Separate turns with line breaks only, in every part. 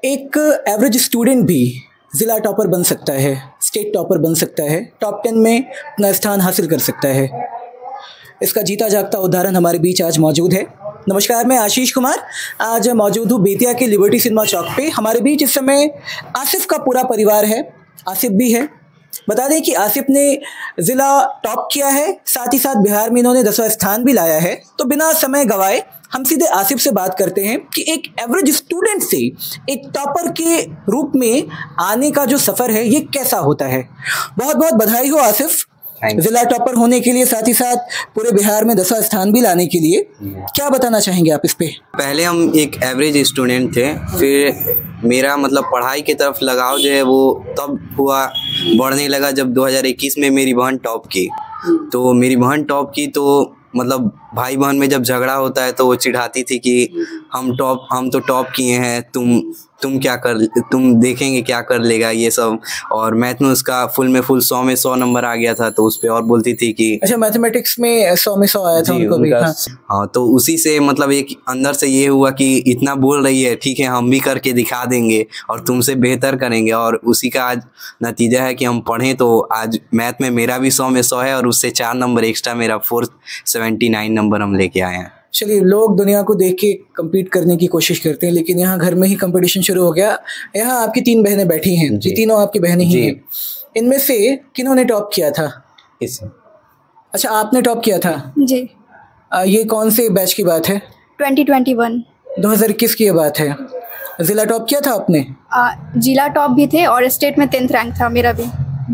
एक average student भी ज़िला टॉपर बन सकता है, स्टेट टॉपर बन सकता है, टॉप 10 में अपना स्थान हासिल कर सकता है। इसका जीता जागता उदाहरण हमारे बीच आज मौजूद है। नमस्कार, मैं आशीष कुमार आज मौजूद हूँ बेतिया के लिबर्टी सिनेमा चौक पे। हमारे बीच इस समय आसिफ का पूरा परिवार है, आसिफ भी है। बता दें कि आसिफ ने ज़िला टॉप किया है, साथ ही साथ बिहार में इन्होंने 10वां स्थान भी लाया है। तो बिना समय गवाए हम सीधे आसिफ से बात करते हैं कि एक एवरेज स्टूडेंट से एक टॉपर के रूप में आने का जो सफ़र है ये कैसा होता है। बहुत बहुत बधाई हो आसिफ, ज़िला टॉपर होने के लिए, साथ ही साथ पूरे बिहार में 10वां स्थान भी लाने के लिए। क्या बताना चाहेंगे आप इस पे?
पहले हम एक एवरेज स्टूडेंट थे, फिर मेरा मतलब पढ़ाई की तरफ लगाव जो है वो तब हुआ, बढ़ने लगा जब 2021 में मेरी बहन टॉप की। तो मेरी बहन टॉप की तो मतलब भाई बहन में जब झगड़ा होता है तो वो चिढ़ाती थी कि हम तो टॉप किए हैं, तुम देखेंगे क्या कर लेगा ये सब। और मैथ में उसका फुल में फुल 100 में 100 नंबर आ गया था, तो उस पर और बोलती थी कि
अच्छा, मैथमेटिक्स में 100 में 100 आया था उनको भी।
हाँ, तो उसी से मतलब एक अंदर से ये हुआ कि इतना बोल रही है, ठीक है हम भी करके दिखा देंगे और तुमसे बेहतर करेंगे। और उसी का आज नतीजा है कि हम पढ़ें तो आज मैथ में मेरा भी 100 में 100 है और उससे 4 नंबर एक्स्ट्रा, मेरा 479 नंबर हम लेके आए हैं।
चलिए, लोग दुनिया को देख के कम्पीट करने की कोशिश करते हैं, लेकिन यहाँ घर में ही कंपटीशन शुरू हो गया। यहाँ आपकी 3 बहनें बैठी हैं, ये तीनों आपकी बहनें ही हैं। इनमें से किन्होंने टॉप किया था? अच्छा, आपने टॉप किया था
जी।
ये कौन से बैच की बात है?
2021
2021 की ये बात है। जिला टॉप किया था आपने?
जिला टॉप भी थे और स्टेट में 10th रैंक था मेरा भी।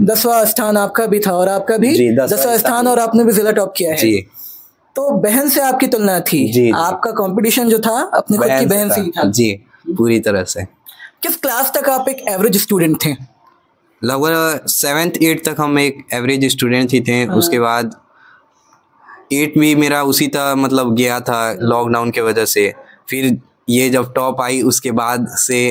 10वां स्थान आपका भी था और आपका भी 10वां स्थान, और आपने भी जिला टॉप किया है। तो बहन से आपकी तुलना थी जी। आपका कंपटीशन जो था अपनी खुद की बहन से ही था
जी, पूरी तरह से।
किस क्लास तक आप एक एवरेज स्टूडेंट थे?
लगभग 7th 8th तक हम एक एवरेज स्टूडेंट ही थे। उसके बाद 8 भी मेरा उसी तरह मतलब गया था लॉकडाउन के वजह से। फिर ये जब टॉप आई उसके बाद से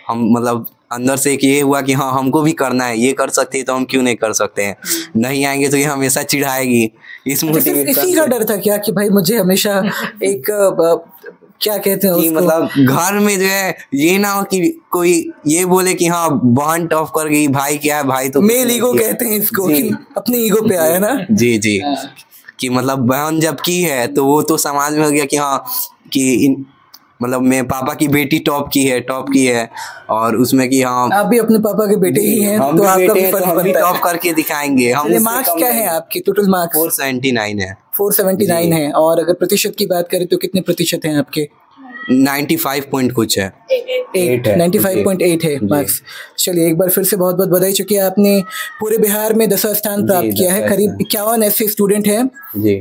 हम मतलब अंदर से एक ये हुआ कि हाँ हमको भी करना है, ये कर सकते हैं तो हम क्यों नहीं कर सकते हैं। नहीं आएंगे तो ये हमेशा चिढ़ाएगी। इस मोटिवेशन
इसी का डर था क्या कि भाई मुझे हमेशा एक क्या कहते हैं उसको,
मतलब घर में जो है ये ना हो कि कोई ये बोले कि हाँ बहन टॉप कर गई, भाई क्या है, भाई तो
मेल ईगो कहते हैं इसको, कि अपने ईगो पे आया ना।
जी जी, कि मतलब बहन जब की है तो वो तो समाज में हो गया कि हाँ कि मतलब मेरे पापा की बेटी टॉप की है और उसमें कि हाँ
आप भी अपने पापा के बेटे ही हैं, तो आपका भी फर्ज बनता है।
टॉप करके दिखाएंगे हम।
मार्क्स क्या है आपके? टोटल मार्क्स
479 है।
479 है। और अगर प्रतिशत की बात करें तो कितने प्रतिशत हैं आपके?
95 पॉइंट कुछ है,
95.8 है मार्क्स। चलिए, एक बार फिर से बहुत बहुत बधाई। चुकी है आपने पूरे बिहार में 10वां स्थान प्राप्त किया है। करीब 51 ऐसे स्टूडेंट हैं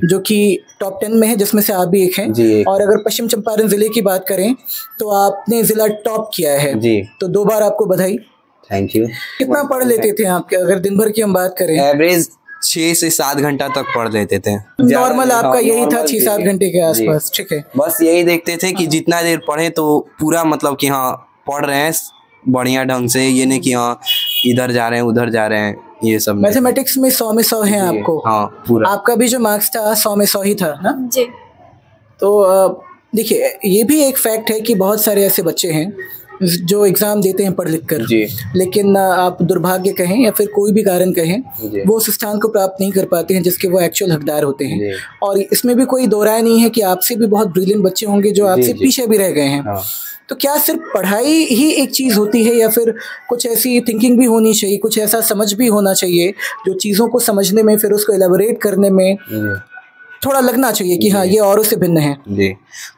जो कि टॉप 10 में है, जिसमें से आप भी एक हैं। और अगर पश्चिम चंपारण जिले की बात करें तो आपने जिला टॉप किया है, तो 2 बार आपको बधाई।
Thank you.
कितना पढ़ लेते थे आप? अगर दिन भर की हम बात करें,
एवरेज 6 से 7 घंटा तक पढ़ लेते थे।
नॉर्मल आपका यही था, 6-7 घंटे के आसपास? ठीक है,
बस यही देखते थे कि जितना देर पढ़े तो पूरा मतलब कि हाँ पढ़ रहे हैं बढ़िया ढंग से, ये नहीं कि हाँ इधर जा रहे हैं उधर जा रहे हैं। ये सब
मैथमेटिक्स में 100 में 100 है आपको?
हाँ पूरा।
आपका भी जो मार्क्स था 100 में 100 ही था ना
जी।
तो देखिए, ये भी एक फैक्ट है कि बहुत सारे ऐसे बच्चे हैं जो एग्ज़ाम देते हैं पढ़ लिख कर, लेकिन आप दुर्भाग्य कहें या फिर कोई भी कारण कहें, वो उस स्थान को प्राप्त नहीं कर पाते हैं जिसके वो एक्चुअल हकदार होते हैं। और इसमें भी कोई दो राय नहीं है कि आपसे भी बहुत ब्रिलियंट बच्चे होंगे जो आपसे पीछे भी रह गए हैं। तो क्या सिर्फ पढ़ाई ही एक चीज़ होती है या फिर कुछ ऐसी थिंकिंग भी होनी चाहिए, कुछ ऐसा समझ भी होना चाहिए जो चीज़ों को समझने में, फिर उसको एलेबोरेट करने में थोड़ा लगना चाहिए कि हाँ ये औरों से भिन्न है?
जी,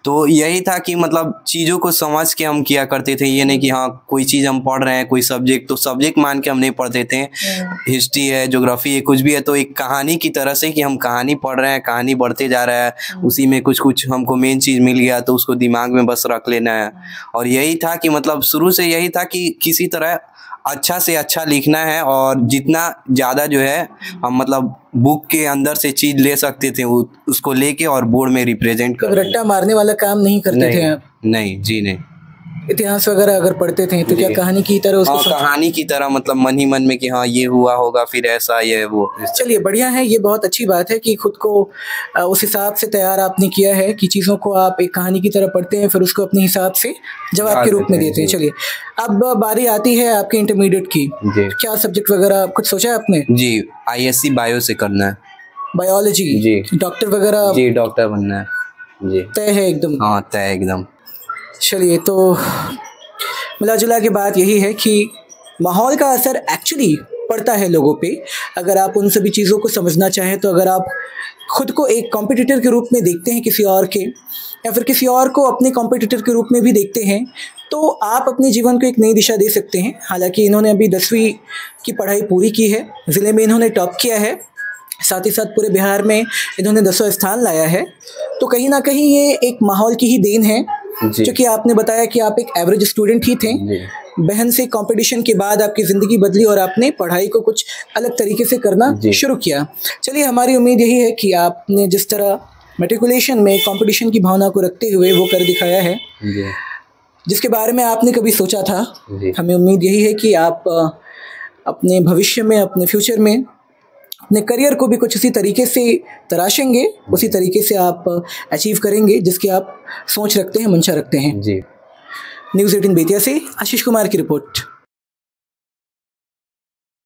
तो यही था कि मतलब चीज़ों को समझ के हम किया करते थे। ये नहीं कि हाँ कोई चीज़ हम पढ़ रहे हैं, कोई सब्जेक्ट तो सब्जेक्ट मान के हम नहीं पढ़ते थे। हिस्ट्री है, ज्योग्राफी है, कुछ भी है तो एक कहानी की तरह से कि हम कहानी पढ़ रहे हैं, कहानी बढ़ते जा रहा है, उसी में कुछ कुछ हमको मेन चीज़ मिल गया तो उसको दिमाग में बस रख लेना है। और यही था कि मतलब शुरू से यही था कि किसी तरह अच्छा से अच्छा लिखना है और जितना ज़्यादा जो है हम मतलब बुक के अंदर से चीज़ ले सकते थे उसको लेके और बोर्ड में रिप्रेजेंट कर।
रट्टा मारने वाला काम नहीं करते थे आप?
नहीं जी नहीं।
इतिहास वगैरह अगर पढ़ते थे तो क्या
जी।
कहानी की तरह उसको
कहानी की तरह मतलब मन ही मन में कि हाँ ये हुआ होगा फिर ऐसा ये वो।
चलिए बढ़िया है, ये बहुत अच्छी बात है कि खुद को उस हिसाब से तैयार आपने किया है कि चीज़ों को आप एक कहानी की तरह पढ़ते हैं फिर उसको अपने हिसाब से जवाब के रूप में देते हैं। चलिए अब बारी आती है आपके इंटरमीडिएट की।
जी
क्या सब्जेक्ट वगैरह कुछ सोचा है आपने?
जी ISC बायो से करना है।
बायोलॉजी?
जी।
डॉक्टर वगैरह?
जी डॉक्टर बनना है जी।
तय है एकदम?
हाँ तय एकदम।
चलिए तो मिला जुला के बात यही है कि माहौल का असर एक्चुअली पड़ता है लोगों पे। अगर आप उन सभी चीज़ों को समझना चाहें तो अगर आप खुद को एक कॉम्पिटिटर के रूप में देखते हैं किसी और के, या फिर किसी और को अपने कॉम्पिटिटर के रूप में भी देखते हैं, तो आप अपने जीवन को एक नई दिशा दे सकते हैं। हालांकि इन्होंने अभी 10वीं की पढ़ाई पूरी की है, ज़िले में इन्होंने टॉप किया है, साथ ही साथ पूरे बिहार में इन्होंने 10वां स्थान लाया है। तो कहीं ना कहीं ये एक माहौल की ही देन है, क्योंकि आपने बताया कि आप एक एवरेज स्टूडेंट ही थे। बहन से कंपटीशन के बाद आपकी ज़िंदगी बदली और आपने पढ़ाई को कुछ अलग तरीके से करना शुरू किया। चलिए हमारी उम्मीद यही है कि आपने जिस तरह मैट्रिकुलेशन में कंपटीशन की भावना को रखते हुए वो कर दिखाया है जिसके बारे में आपने कभी सोचा था, हमें उम्मीद यही है कि आप अपने भविष्य में, अपने फ्यूचर में, अपने करियर को भी कुछ उसी तरीके से तराशेंगे, उसी तरीके से आप अचीव करेंगे जिसकी आप सोच रखते हैं, मंशा रखते हैं।
जी।
न्यूज़ 18 बेतिया से आशीष कुमार की रिपोर्ट।